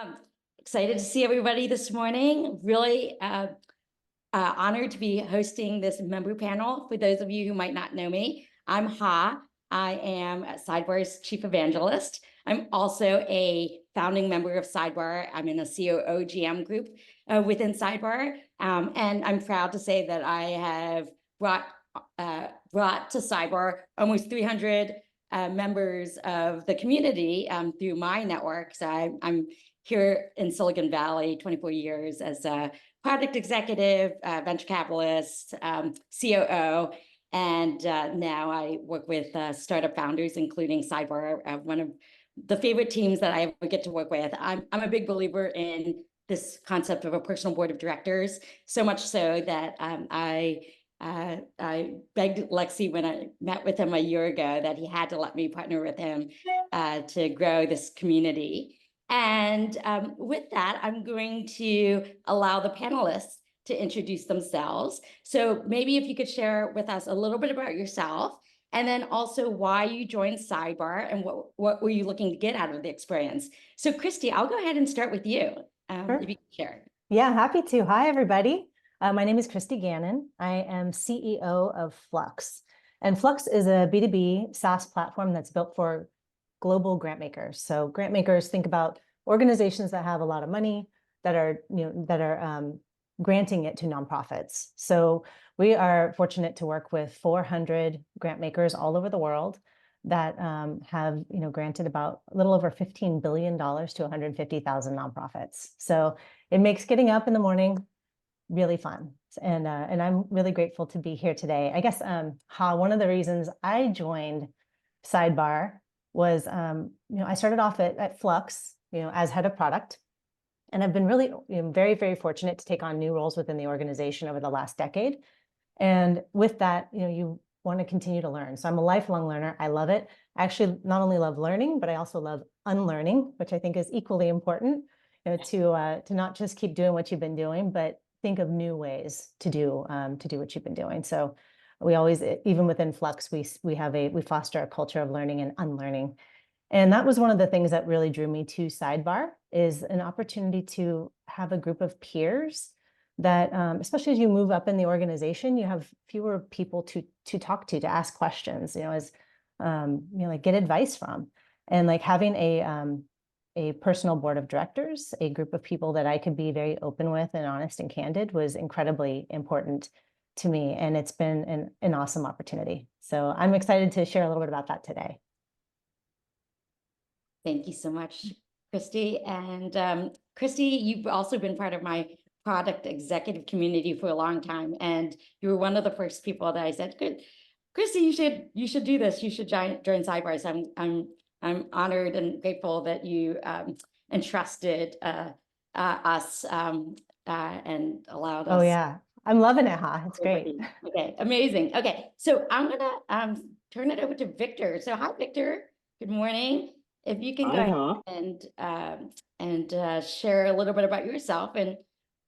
Um, Excited to see everybody this morning. Really honored to be hosting this member panel. For those of you who might not know me, I'm Ha. I am Sidebar's chief evangelist. I'm also a founding member of Sidebar. I'm in a COO GM group within Sidebar. And I'm proud to say that I have brought to Sidebar almost 300 members of the community through my network. So I'm here in Silicon Valley, 24 years as a product executive, venture capitalist, COO, and now I work with startup founders, including Sidebar, one of the favorite teams that I ever get to work with. I'm a big believer in this concept of a personal board of directors, so much so that I begged Lexi when I met with him a year ago that he had to let me partner with him to grow this community. And with that, I'm going to allow the panelists to introduce themselves. So maybe if you could share with us a little bit about yourself, and then also why you joined Sidebar and what were you looking to get out of the experience. So Christy, I'll go ahead and start with you, Sure. if you can share. Yeah, happy to. Hi, everybody. My name is Christy Gannon. I am CEO of Flux. And Flux is a B2B SaaS platform that's built for global grant makers. So grant makers, think about organizations that have a lot of money that are, granting it to nonprofits. So we are fortunate to work with 400 grant makers all over the world that have granted about a little over $15 billion to 150,000 nonprofits. So it makes getting up in the morning really fun. And I'm really grateful to be here today. I guess one of the reasons I joined Sidebar was I started off at Flux as head of product. And I've been really very, very fortunate to take on new roles within the organization over the last decade. And with that, you want to continue to learn. So I'm a lifelong learner. I love it. I actually not only love learning, but I also love unlearning, which I think is equally important, to not just keep doing what you've been doing, but think of new ways to do what you've been doing. So we always, even within Flux, we foster a culture of learning and unlearning. And that was one of the things that really drew me to Sidebar, is an opportunity to have a group of peers that, especially as you move up in the organization, you have fewer people to talk to ask questions, get advice from. And like having a personal board of directors, a group of people that I could be very open with and honest and candid, was incredibly important to me. And it's been an awesome opportunity. So I'm excited to share a little bit about that today. Thank you so much, Christy. And Christy, you've also been part of my product executive community for a long time. And you were one of the first people that I said, good, Christy, you should do this. You should join Sidebar. So I'm honored and grateful that you entrusted us and allowed us. Oh yeah, I'm loving it, Ha. It's great. Okay, amazing. Okay, so I'm gonna turn it over to Victor. So hi, Victor. Good morning. If you can go ahead and share a little bit about yourself and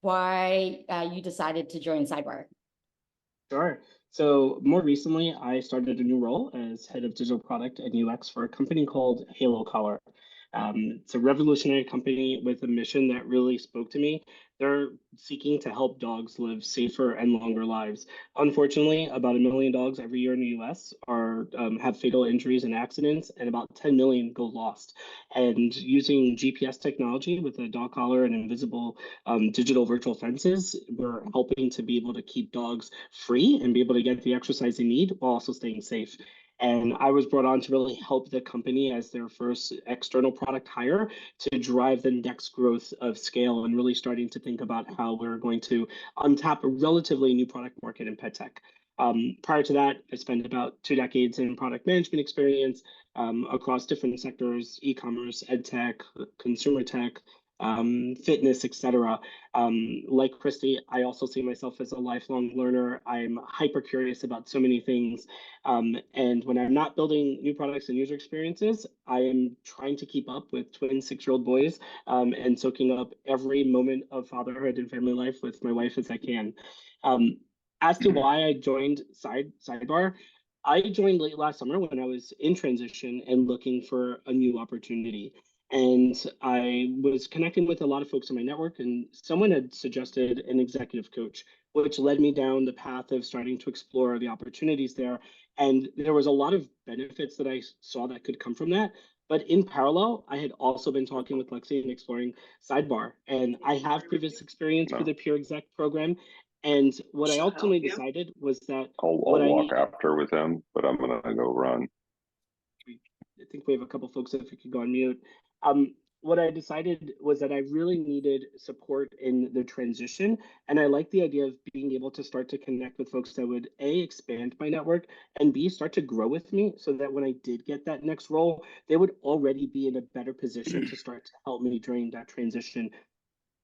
why you decided to join Sidebar. Sure. So more recently, I started a new role as head of digital product and UX for a company called Halo Collar. It's a revolutionary company with a mission that really spoke to me. They're seeking to help dogs live safer and longer lives. Unfortunately, about 1 million dogs every year in the US have fatal injuries and accidents, and about 10 million go lost. And using GPS technology with a dog collar and invisible digital virtual fences, we're helping to be able to keep dogs free and be able to get the exercise they need while also staying safe. And I was brought on to really help the company as their first external product hire to drive the next growth of scale and really starting to think about how we're going to untap a relatively new product market in pet tech. Prior to that, I spent about 2 decades in product management experience across different sectors: e-commerce, ed tech, consumer tech, fitness, etc. Like Christy, I also see myself as a lifelong learner. I'm hyper curious about so many things. And when I'm not building new products and user experiences, I am trying to keep up with twin 6-year-old boys and soaking up every moment of fatherhood and family life with my wife as I can. As to why I joined Sidebar, I joined late last summer when I was in transition and looking for a new opportunity. And I was connecting with a lot of folks in my network, and someone had suggested an executive coach, which led me down the path of starting to explore the opportunities there. And there was a lot of benefits that I saw that could come from that. But in parallel, I had also been talking with Lexi and exploring Sidebar. And I have previous experience with No, a peer exec program. And what I ultimately decided was that what I'll I walk need, after with him, but I'm gonna go run. I think we have a couple folks if we could go on mute. What I decided was that I really needed support in the transition. And I like the idea of being able to start to connect with folks that would A, expand my network, and B, start to grow with me so that when I did get that next role, they would already be in a better position to start to help me during that transition.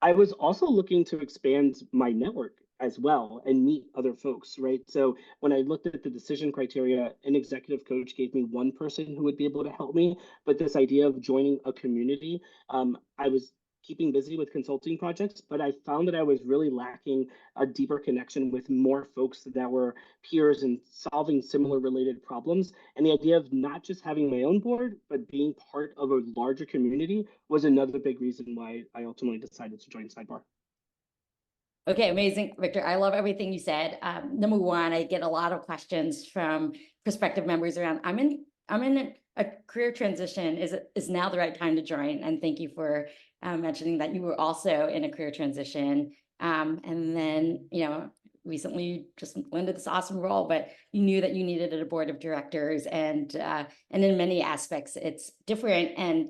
I was also looking to expand my network as well and meet other folks, right? So when I looked at the decision criteria, an executive coach gave me one person who would be able to help me. But this idea of joining a community, I was keeping busy with consulting projects, but I found that I was really lacking a deeper connection with more folks that were peers and solving similar related problems. And the idea of not just having my own board, but being part of a larger community was another big reason why I ultimately decided to join Sidebar. Okay, amazing, Victor. I love everything you said. Number one, I get a lot of questions from prospective members around, I'm in a career transition. Is now the right time to join? And thank you for mentioning that you were also in a career transition. And then, recently you just landed this awesome role, but you knew that you needed a board of directors, and in many aspects, it's different and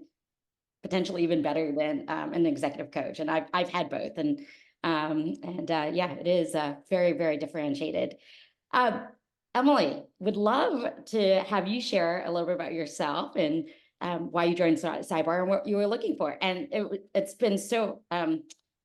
potentially even better than an executive coach. And I've had both, and yeah, it is very, very differentiated. Emily, would love to have you share a little bit about yourself and why you joined Sidebar and what you were looking for. And it's been so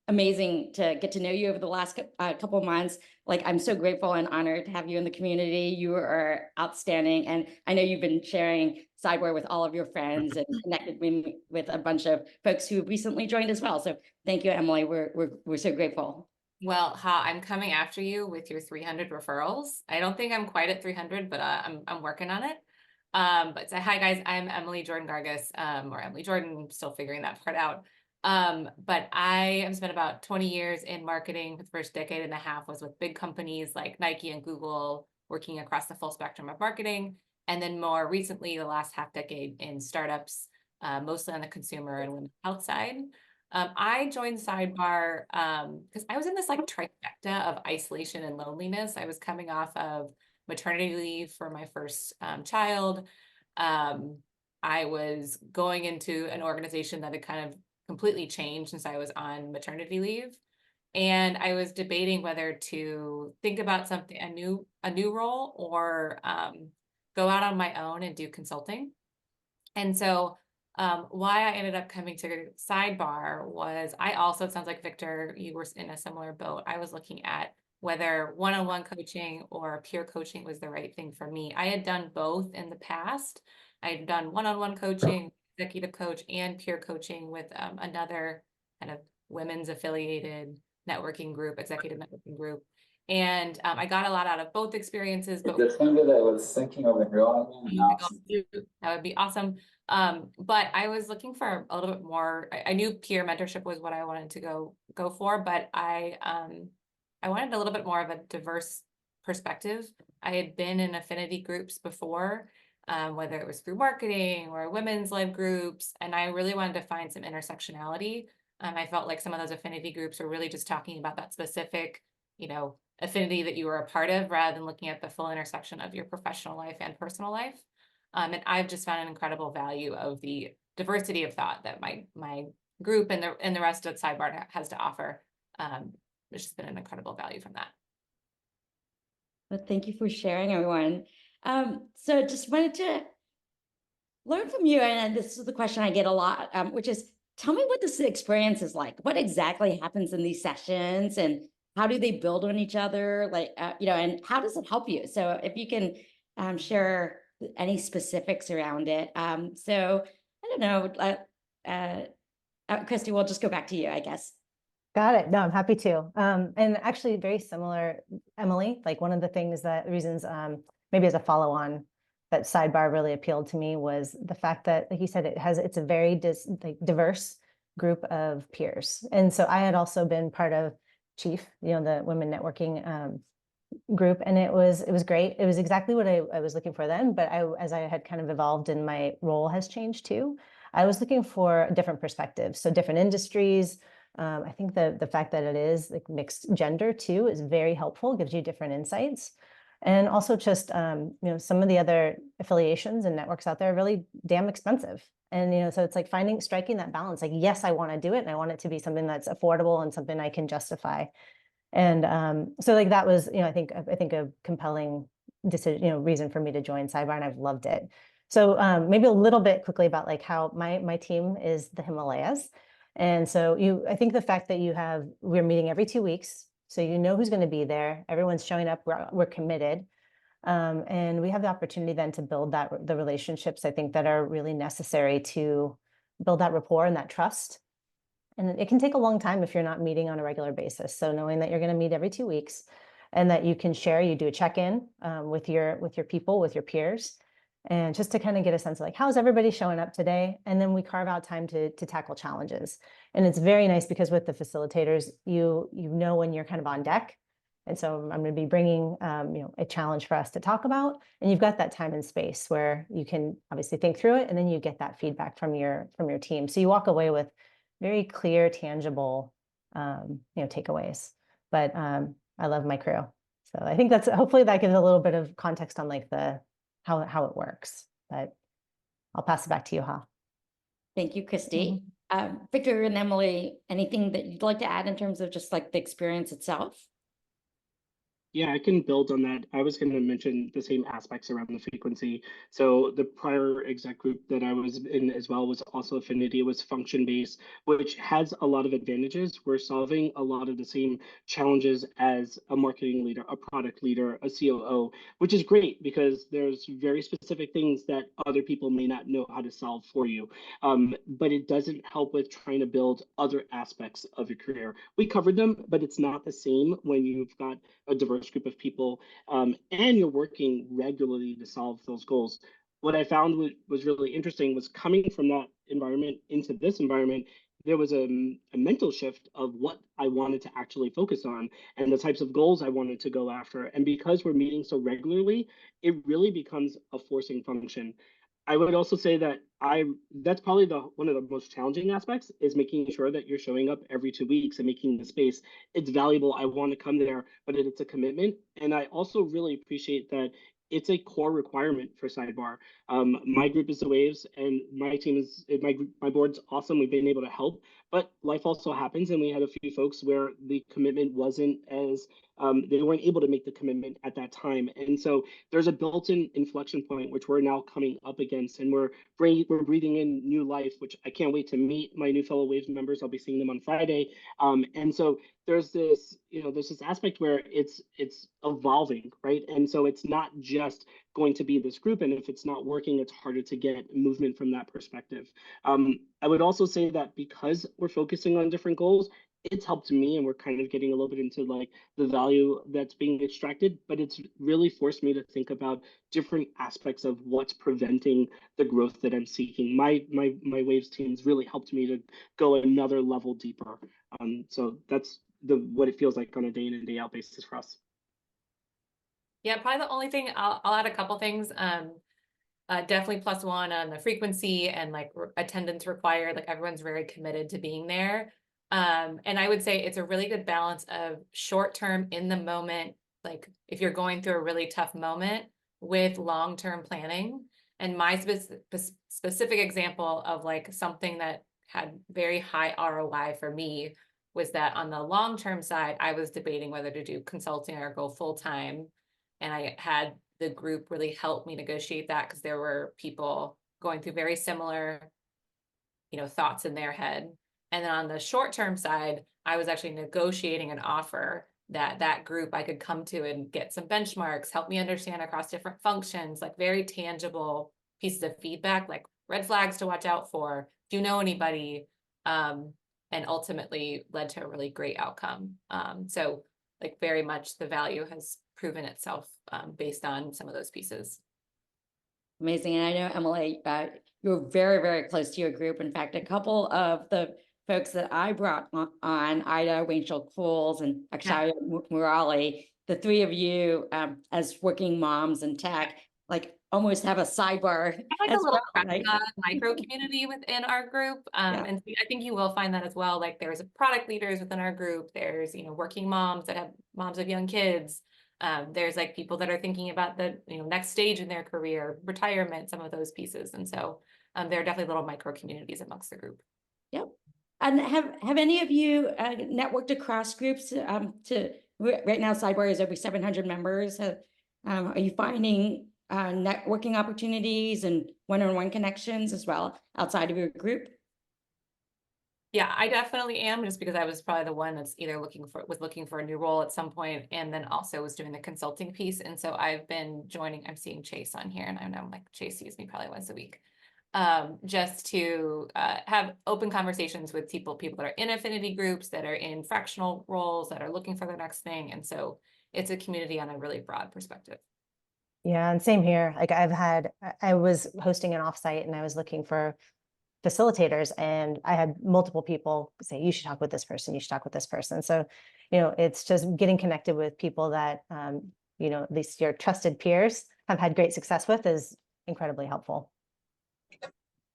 amazing to get to know you over the last couple of months. Like, I'm so grateful and honored to have you in the community. You are outstanding. And I know you've been sharing Sidebar with all of your friends and connected me with a bunch of folks who recently joined as well. So thank you, Emily. We're so grateful. Well, Ha, I'm coming after you with your 300 referrals. I don't think I'm quite at 300, but I'm working on it. But so, hi guys, I'm Emily Jordan Gargas, or Emily Jordan, still figuring that part out. But I have spent about 20 years in marketing. The first decade and a half was with big companies like Nike and Google, working across the full spectrum of marketing. And then more recently, the last half decade in startups, mostly on the consumer and women's health side. I joined Sidebar because I was in this like trifecta of isolation and loneliness. I was coming off of maternity leave for my first child. I was going into an organization that had kind of completely changed since I was on maternity leave. And I was debating whether to think about something, a new role, or go out on my own and do consulting. And so why I ended up coming to Sidebar was I also, it sounds like Victor, you were in a similar boat. I was looking at whether one-on-one coaching or peer coaching was the right thing for me. I had done both in the past. I had done one-on-one coaching, executive coach, and peer coaching with another kind of women's affiliated networking group, executive networking group. And I got a lot out of both experiences. But the thing that I was thinking of enrolling in, that would be awesome. But I was looking for a little bit more. I knew peer mentorship was what I wanted to go for, but I wanted a little bit more of a diverse perspective. I had been in affinity groups before, whether it was through marketing or women's led groups, and I really wanted to find some intersectionality. I felt like some of those affinity groups were really just talking about that specific, affinity that you were a part of, rather than looking at the full intersection of your professional life and personal life. And I've just found an incredible value of the diversity of thought that my group and the rest of Sidebar has to offer. It's just been an incredible value from that. Well, thank you for sharing, everyone. So just wanted to learn from you, and this is the question I get a lot, which is, tell me what this experience is like. What exactly happens in these sessions, and how do they build on each other? Like, and how does it help you? So if you can share any specifics around it. So I don't know, Christy, we'll just go back to you, I guess. Got it. No, I'm happy to. And actually very similar, Emily, like one of the reasons, maybe as a follow-on that Sidebar really appealed to me was the fact that, like you said, it's a very diverse group of peers. And so I had also been part of Chief, the women networking group, and it was great. It was exactly what I was looking for then, but as I had kind of evolved and my role has changed too, I was looking for different perspectives, so different industries. I think the fact that it is like mixed gender too is very helpful, gives you different insights. And also just, some of the other affiliations and networks out there are really damn expensive. And, so it's like striking that balance, like, yes, I want to do it and I want it to be something that's affordable and something I can justify. And so like that was, I think a compelling decision, reason for me to join Sidebar, and I've loved it. So maybe a little bit quickly about like how my team is the Himalayas. And so I think the fact that we're meeting every 2 weeks, so who's going to be there, everyone's showing up, we're committed. And we have the opportunity then to build the relationships, I think, that are really necessary to build that rapport and that trust. And it can take a long time if you're not meeting on a regular basis. So knowing that you're going to meet every 2 weeks and that you can share, you do a check-in with your people, with your peers, and just to kind of get a sense of like, how's everybody showing up today? And then we carve out time to tackle challenges. And it's very nice because with the facilitators, you know when you're kind of on deck. And so I'm going to be bringing a challenge for us to talk about, and you've got that time and space where you can obviously think through it, and then you get that feedback from your team. So you walk away with very clear, tangible, takeaways. But I love my crew. So I think hopefully that gives a little bit of context on like how it works. But I'll pass it back to you, Ha. Thank you, Christy. Victor and Emily, anything that you'd like to add in terms of just like the experience itself? Yeah, I can build on that. I was going to mention the same aspects around the frequency. So the prior exec group that I was in as well was also Affinity. It was function-based, which has a lot of advantages. We're solving a lot of the same challenges as a marketing leader, a product leader, a COO, which is great because there's very specific things that other people may not know how to solve for you. But it doesn't help with trying to build other aspects of your career. We covered them, but it's not the same when you've got a diverse group of people and you're working regularly to solve those goals. What I found was really interesting was coming from that environment into this environment, there was a mental shift of what I wanted to actually focus on and the types of goals I wanted to go after. And because we're meeting so regularly, it really becomes a forcing function. I would also say that that's probably one of the most challenging aspects is making sure that you're showing up every 2 weeks and making the space. It's valuable. I want to come there, but it's a commitment. And I also really appreciate that it's a core requirement for Sidebar. My group is the Waves, and my team is my board's awesome. We've been able to help, but life also happens, and we had a few folks where the commitment wasn't as they weren't able to make the commitment at that time, and so there's a built-in inflection point which we're now coming up against, and we're breathing in new life, which I can't wait to meet my new fellow Waves members. I'll be seeing them on Friday, and so there's this aspect where it's evolving, right? And so it's not just going to be this group, and if it's not working, it's harder to get movement from that perspective. I would also say that because we're focusing on different goals, it's helped me, and we're kind of getting a little bit into like the value that's being extracted, but it's really forced me to think about different aspects of what's preventing the growth that I'm seeking. My Waves teams really helped me to go another level deeper. So that's what it feels like on a day in and day out basis for us. Yeah, probably the only thing I'll add a couple things. Definitely +1 on the frequency and like attendance required. Like everyone's very committed to being there. And I would say it's a really good balance of short-term in the moment, like if you're going through a really tough moment, with long-term planning. And my specific example of like something that had very high ROI for me was that on the long-term side, I was debating whether to do consulting or go full-time. And I had the group really help me negotiate that because there were people going through very similar, thoughts in their head. And then on the short-term side, I was actually negotiating an offer that group I could come to and get some benchmarks, help me understand across different functions, like very tangible pieces of feedback, like red flags to watch out for, do you know anybody, and ultimately led to a really great outcome. So like very much the value has proven itself based on some of those pieces. Amazing. And I know, Emily, you're very, very close to your group. In fact, a couple of the folks that I brought on, Ida, Rachel Cools, and Akshaya Murali, the three of you as working moms in tech, like almost have a sidebar Like a as little well, right? micro community within our group. Yeah. And I think you will find that as well. Like there's product leaders within our group. There's, working moms that have moms of young kids. There's like people that are thinking about the, next stage in their career, retirement, some of those pieces. And so there are definitely little micro communities amongst the group. Yep. And have any of you networked across groups right now, Sidebar is over 700 members. Are you finding networking opportunities and one-on-one connections as well outside of your group? Yeah, I definitely am, just because I was probably the one that's either was looking for a new role at some point, and then also was doing the consulting piece. And so I've been joining, I'm seeing Chase on here, and I know like Chase sees me probably once a week. Just to have open conversations with people that are in affinity groups, that are in fractional roles, that are looking for the next thing. And so it's a community on a really broad perspective. Yeah, and same here. Like I was hosting an offsite and I was looking for facilitators, and I had multiple people say, you should talk with this person, you should talk with this person. So, it's just getting connected with people that, at least your trusted peers have had great success with is incredibly helpful.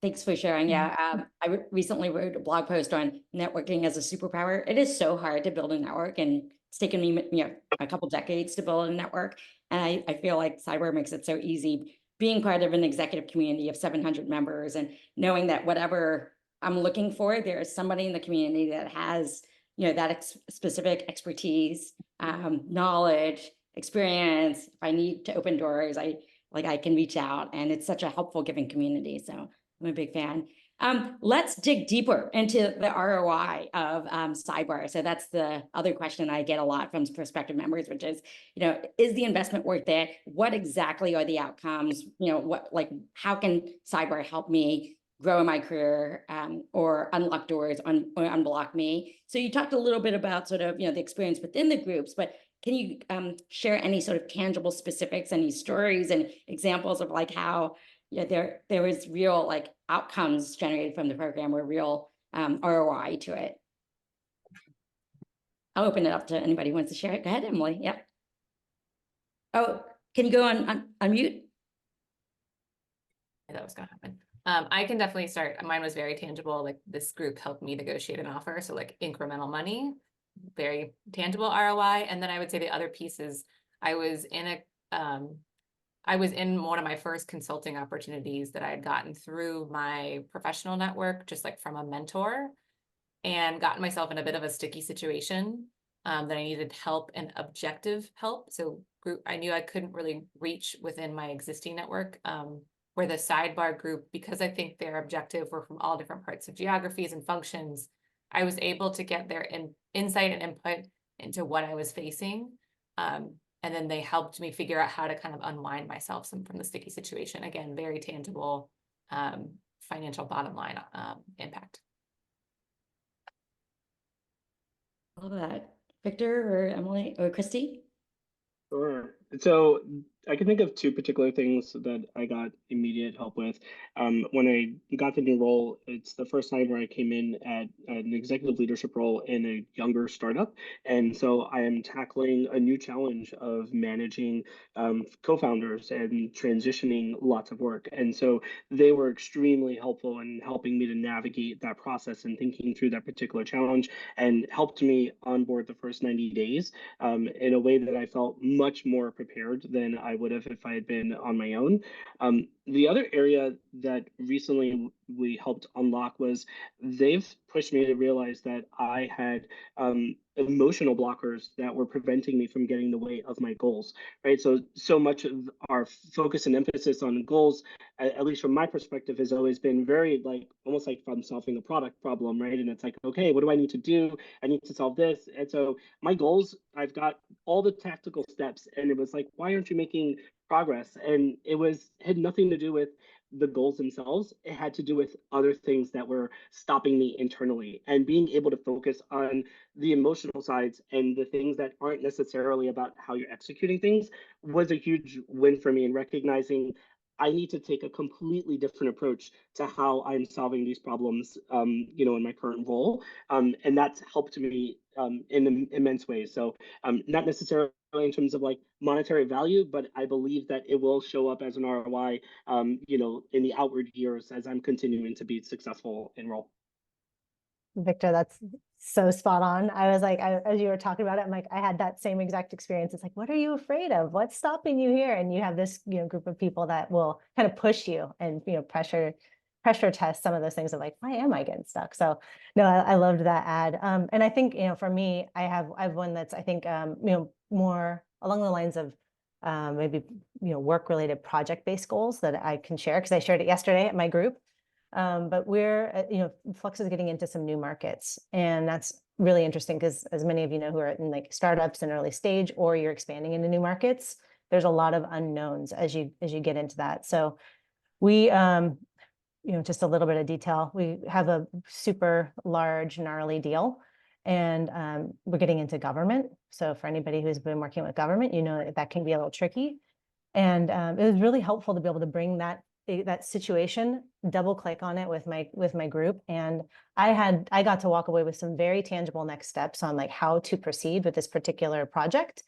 Thanks for sharing. Yeah, I recently wrote a blog post on networking as a superpower. It is so hard to build a network, and it's taken me, a couple decades to build a network. And I feel like Sidebar makes it so easy. Being part of an executive community of 700 members and knowing that whatever I'm looking for, there is somebody in the community that has, that specific expertise, knowledge, experience. If I need to open doors, I can reach out, and it's such a helpful giving community. So I'm a big fan. Let's dig deeper into the ROI of Sidebar. So that's the other question I get a lot from prospective members, which is, is the investment worth it? What exactly are the outcomes? How can Sidebar help me grow in my career or unlock doors or unblock me? So you talked a little bit about sort of, the experience within the groups, but can you share any sort of tangible specifics, any stories and examples of like how there was real outcomes generated from the program or real ROI to it? I'll open it up to anybody who wants to share it. Go ahead, Emily. Yep. Oh, can you go on unmute? That was gonna happen. I can definitely start. Mine was very tangible. Like this group helped me negotiate an offer. So like incremental money, very tangible ROI. And then I would say the other piece is I was in one of my first consulting opportunities that I had gotten through my professional network, just like from a mentor, and gotten myself in a bit of a sticky situation that I needed help and objective help. So I knew I couldn't really reach within my existing network, where the Sidebar group, because I think their objective were from all different parts of geographies and functions, I was able to get their insight and input into what I was facing. And then they helped me figure out how to kind of unwind myself from the sticky situation. Again, very tangible financial bottom line impact. I love that. Victor or Emily or Christy? Sure. So I can think of two particular things that I got immediate help with. When I got the new role, it's the first time where I came in at an executive leadership role in a younger startup. And so I am tackling a new challenge of managing co-founders and transitioning lots of work. And so they were extremely helpful in helping me to navigate that process and thinking through that particular challenge, and helped me onboard the first 90 days in a way that I felt much more prepared than I would have if I had been on my own. The other area that recently we helped unlock was they've pushed me to realize that I had emotional blockers that were preventing me from getting the way of my goals, right? So much of our focus and emphasis on goals, at least from my perspective, has always been very almost like from solving a product problem, right? And it's like, okay, what do I need to do? I need to solve this. And so my goals, I've got all the tactical steps, and it was like, why aren't you making progress? And had nothing to do with the goals themselves. It had to do with other things that were stopping me internally, and being able to focus on the emotional sides and the things that aren't necessarily about how you're executing things was a huge win for me, in recognizing I need to take a completely different approach to how I'm solving these problems, in my current role. And that's helped me in immense ways. So not necessarily in terms of like monetary value, but I believe that it will show up as an ROI, in the outward years as I'm continuing to be successful in role. Victor, that's so spot on. I was like, as you were talking about it, I'm like, I had that same exact experience. It's like, what are you afraid of? What's stopping you here? And you have this, group of people that will kind of push you and, pressure test some of those things of like, why am I getting stuck? So no, I loved that ad. And I think, for me, I have one that's, I think, more along the lines of maybe, work-related project-based goals that I can share because I shared it yesterday at my group. But we're, Flux is getting into some new markets, and that's really interesting because as many of you know who are in like startups and early stage, or you're expanding into new markets, there's a lot of unknowns as you get into that. So we, just a little bit of detail, we have a super large, gnarly deal, and we're getting into government. So for anybody who's been working with government, that can be a little tricky. And it was really helpful to be able to bring that situation, double click on it with my group, and I got to walk away with some very tangible next steps on like how to proceed with this particular project,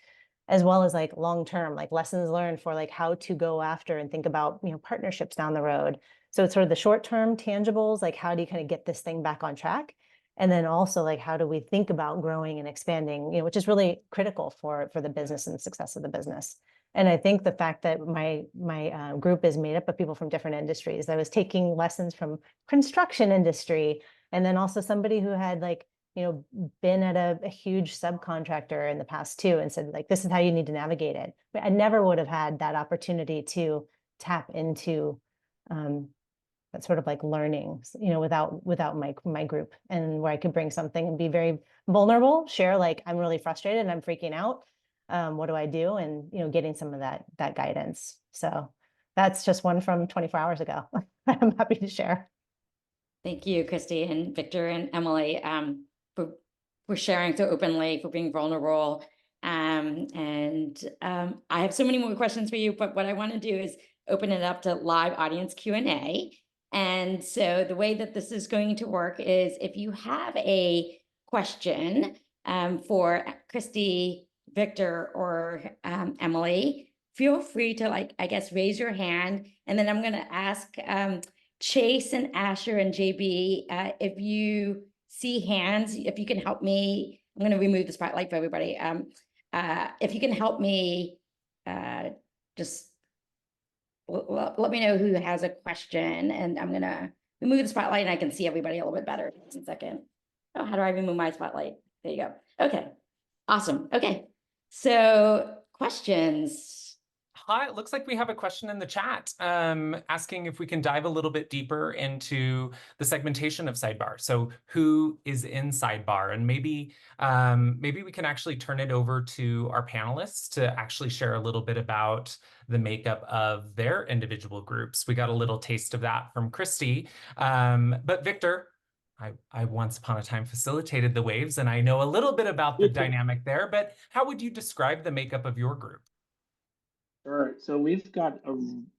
as well as like long term, like lessons learned for like how to go after and think about partnerships down the road. So it's sort of the short term tangibles, like how do you kind of get this thing back on track, and then also like how do we think about growing and expanding, which is really critical for the business and the success of the business. And I think the fact that my group is made up of people from different industries. I was taking lessons from construction industry, and then also somebody who had like, been at a huge subcontractor in the past too, and said like, this is how you need to navigate it. But I never would have had that opportunity to tap into that sort of like learning, without my group, and where I could bring something and be very vulnerable, share like, I'm really frustrated and I'm freaking out. What do I do? And, getting some of that guidance. So that's just one from 24 hours ago. I'm happy to share. Thank you, Christy and Victor and Emily, for sharing so openly, for being vulnerable. I have so many more questions for you, but what I want to do is open it up to live audience Q&A. And so the way that this is going to work is if you have a question for Christy, Victor, or Emily, feel free to raise your hand, and then I'm going to ask Chase and Asher and JB, if you see hands, if you can help me. I'm going to remove the spotlight for everybody. If you can help me, just let me know who has a question, and I'm going to remove the spotlight and I can see everybody a little bit better. Just a second. Oh, how do I remove my spotlight? There you go. Okay, awesome. Okay, so questions. Hi, it looks like we have a question in the chat asking if we can dive a little bit deeper into the segmentation of Sidebar. So who is in Sidebar? And maybe we can actually turn it over to our panelists to actually share a little bit about the makeup of their individual groups. We got a little taste of that from Christy. But Victor, I once upon a time facilitated the waves, and I know a little bit about the dynamic there, but how would you describe the makeup of your group? Sure. So we've got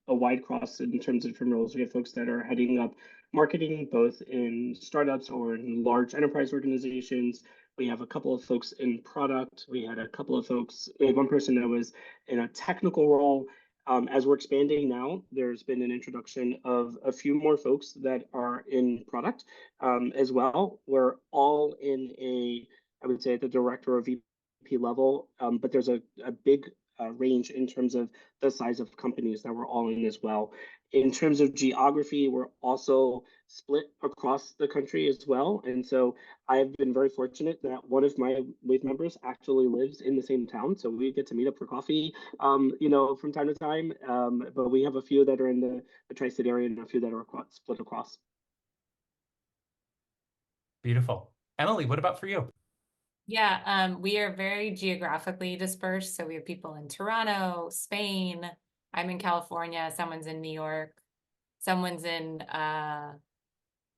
a wide cross in terms of different roles. We have folks that are heading up marketing, both in startups or in large enterprise organizations. We have a couple of folks in product. We had one person that was in a technical role. As we're expanding now, there's been an introduction of a few more folks that are in product as well. We're all I would say at the director or VP level, but there's a big range in terms of the size of companies that we're all in as well. In terms of geography, we're also split across the country as well. And so I've been very fortunate that one of my wave members actually lives in the same town. So we get to meet up for coffee, from time to time. But we have a few that are in the tri-state area and a few that are split across. Beautiful. Emily, what about for you? Yeah, we are very geographically dispersed. So we have people in Toronto, Spain. I'm in California. Someone's in New York. Someone's in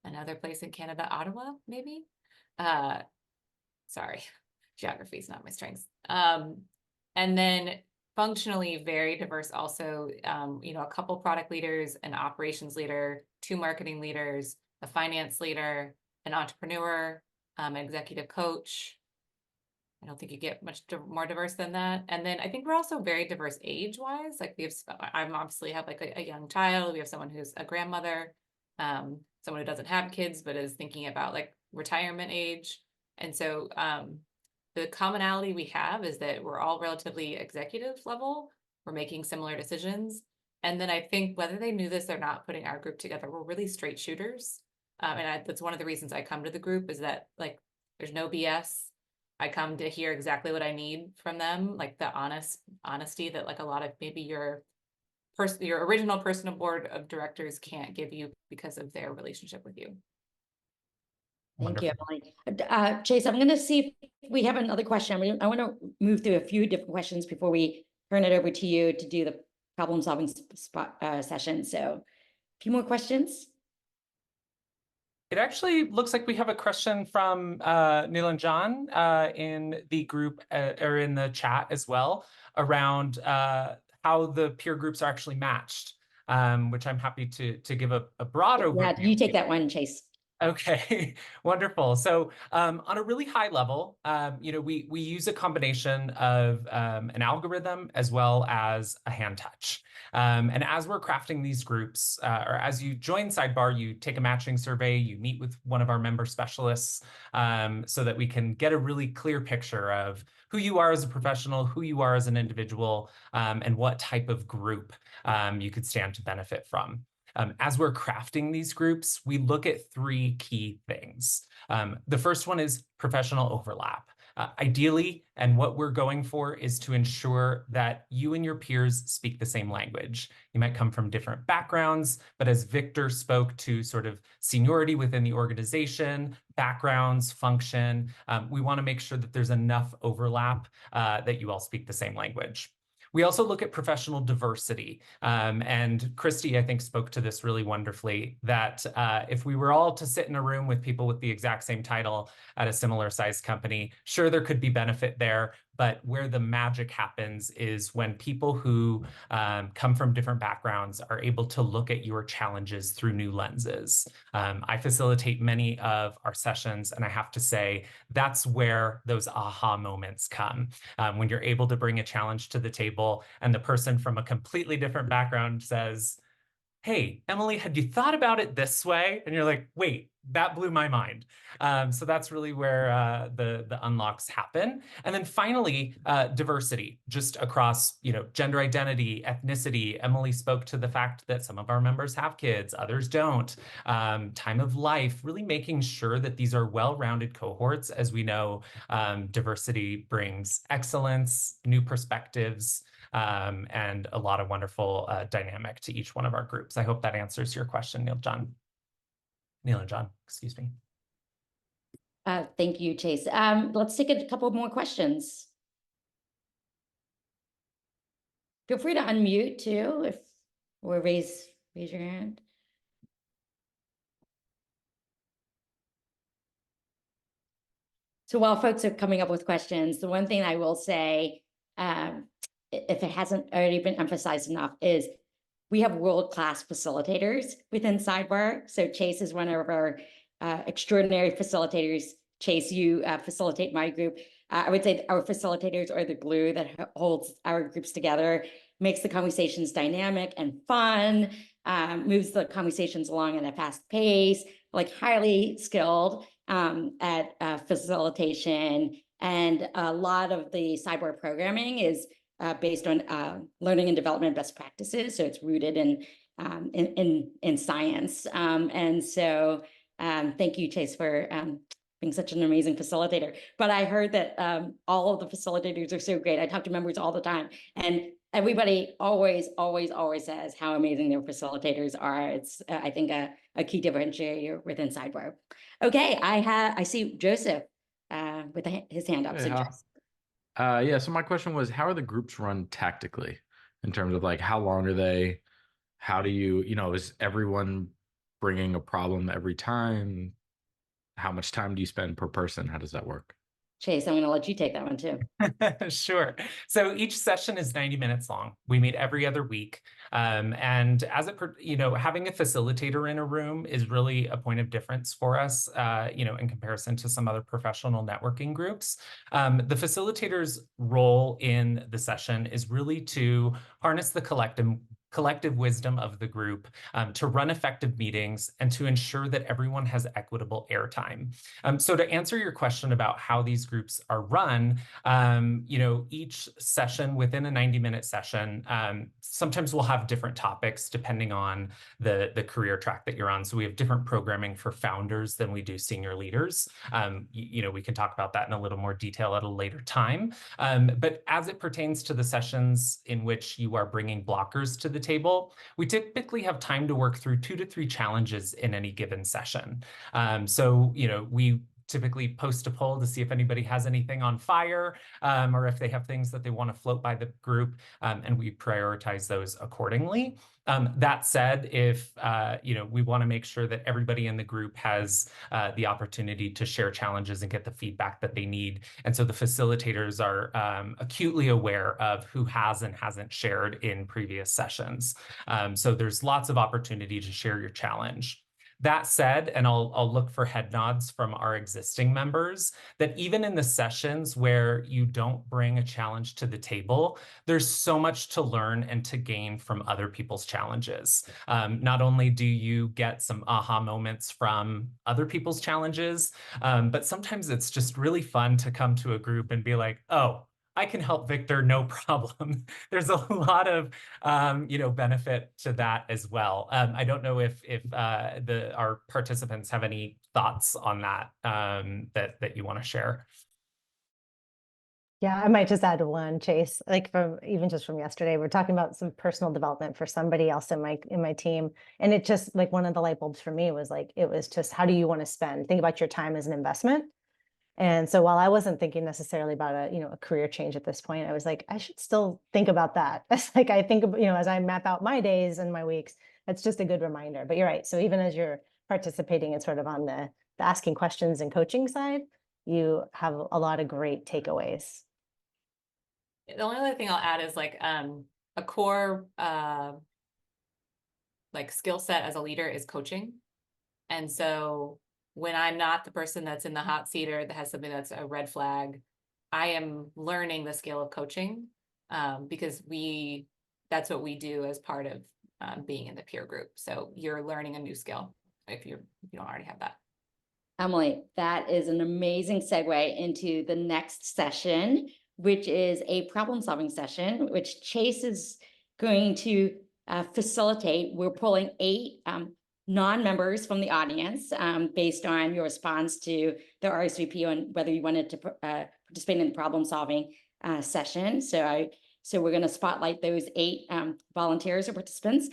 another place in Canada, Ottawa, maybe. Sorry, geography is not my strength. And then functionally very diverse also, you know, a couple product leaders, an operations leader, 2 marketing leaders, a finance leader, an entrepreneur, an executive coach. I don't think you get much more diverse than that. And then I think we're also very diverse age-wise. Like we have, I'm obviously have like a young child. We have someone who's a grandmother, someone who doesn't have kids but is thinking about like retirement age. And so the commonality we have is that we're all relatively executive level. We're making similar decisions. And then I think whether they knew this or not, putting our group together, we're really straight shooters. That's one of the reasons I come to the group, is that like there's no BS. I come to hear exactly what I need from them, like the honesty that like a lot of maybe your original personal board of directors can't give you because of their relationship with you. Thank you, Emily. Chase, I'm going to see if we have another question. I want to move through a few different questions before we turn it over to you to do the problem solving session. So a few more questions. It actually looks like we have a question from Neil and John in the group or in the chat as well around how the peer groups are actually matched, which I'm happy to give a broad overview. Yeah, you take that one, Chase. Okay, wonderful. So on a really high level, you know, we use a combination of an algorithm as well as a hand touch. And as we're crafting these groups, or as you join Sidebar, you take a matching survey, you meet with one of our member specialists so that we can get a really clear picture of who you are as a professional, who you are as an individual, and what type of group you could stand to benefit from. As we're crafting these groups, we look at 3 key things. The first one is professional overlap. Ideally, and what we're going for is to ensure that you and your peers speak the same language. You might come from different backgrounds, but as Victor spoke to sort of seniority within the organization, backgrounds, function, we want to make sure that there's enough overlap that you all speak the same language. We also look at professional diversity. And Christy, I think, spoke to this really wonderfully, that if we were all to sit in a room with people with the exact same title at a similar sized company, sure, there could be benefit there. But where the magic happens is when people who come from different backgrounds are able to look at your challenges through new lenses. I facilitate many of our sessions, and I have to say that's where those aha moments come. When you're able to bring a challenge to the table and the person from a completely different background says, "Hey, Emily, had you thought about it this way?" And you're like, "Wait, that blew my mind." So that's really where the unlocks happen. And then finally, diversity, just across, you know, gender identity, ethnicity. Emily spoke to the fact that some of our members have kids, others don't. Time of life, really making sure that these are well-rounded cohorts. As we know, diversity brings excellence, new perspectives, and a lot of wonderful dynamic to each one of our groups. I hope that answers your question, Neil and John, excuse me. Thank you, Chase. Let's take a couple more questions. Feel free to unmute too, or raise your hand. So while folks are coming up with questions, the one thing I will say, if it hasn't already been emphasized enough, is we have world-class facilitators within Sidebar. So Chase is one of our extraordinary facilitators. Chase, you facilitate my group. I would say our facilitators are the glue that holds our groups together, makes the conversations dynamic and fun, moves the conversations along at a fast pace, like highly skilled at facilitation. And a lot of the Sidebar programming is based on learning and development best practices. So it's rooted in science. And so thank you, Chase, for being such an amazing facilitator. But I heard that all of the facilitators are so great. I talk to members all the time, and everybody always says how amazing their facilitators are. It's, I think, a key differentiator within Sidebar. Okay, I see Joseph with his hand up. Hey, yeah, so my question was, how are the groups run tactically in terms of like, how long are they? How do you, is everyone bringing a problem every time? How much time do you spend per person? How does that work? Chase, I'm going to let you take that one too. Sure. So each session is 90 minutes long. We meet every other week. And as having a facilitator in a room is really a point of difference for us, in comparison to some other professional networking groups. The facilitator's role in the session is really to harness the collective wisdom of the group, to run effective meetings and to ensure that everyone has equitable airtime. So to answer your question about how these groups are run, each session within a 90-minute session, sometimes we'll have different topics depending on the career track that you're on. So we have different programming for founders than we do senior leaders. We can talk about that in a little more detail at a later time. But as it pertains to the sessions in which you are bringing blockers to the table, we typically have time to work through 2 to 3 challenges in any given session. We typically post a poll to see if anybody has anything on fire, or if they have things that they want to float by the group, and we prioritize those accordingly. That said, if we want to make sure that everybody in the group has the opportunity to share challenges and get the feedback that they need. And so the facilitators are acutely aware of who has and hasn't shared in previous sessions. So there's lots of opportunity to share your challenge. That said, and I'll look for head nods from our existing members, that even in the sessions where you don't bring a challenge to the table, there's so much to learn and to gain from other people's challenges. Not only do you get some aha moments from other people's challenges, but sometimes it's just really fun to come to a group and be like, oh, I can help Victor, no problem. There's a lot of, benefit to that as well. I don't know if our participants have any thoughts on that that you want to share. Yeah, I might just add one, Chase, like from yesterday, we're talking about some personal development for somebody else in my team. And it just like one of the light bulbs for me was like, it was just, how do you want to think about your time as an investment? And so while I wasn't thinking necessarily about a career change at this point, I was like, I should still think about that. It's like, I think, as I map out my days and my weeks, that's just a good reminder. But you're right. So even as you're participating in sort of on the asking questions and coaching side, you have a lot of great takeaways. The only other thing I'll add is like a core like skill set as a leader is coaching. And so when I'm not the person that's in the hot seat or that has something that's a red flag, I am learning the skill of coaching because that's what we do as part of being in the peer group. So you're learning a new skill if you don't already have that. Emily, that is an amazing segue into the next session, which is a problem-solving session, which Chase is going to facilitate. We're pulling 8 non-members from the audience based on your response to the RSVP on whether you wanted to participate in the problem-solving session. So we're going to spotlight those 8 volunteers or participants.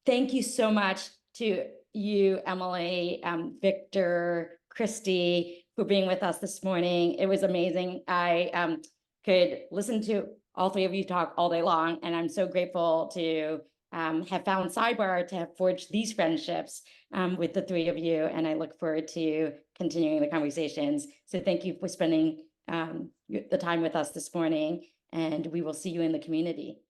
Thank you so much to you, Emily, Victor, Christy, for being with us this morning. It was amazing. I could listen to all 3 of you talk all day long, and I'm so grateful to have found Sidebar, to have forged these friendships with the 3 of you, and I look forward to continuing the conversations. So thank you for spending the time with us this morning, and we will see you in the community.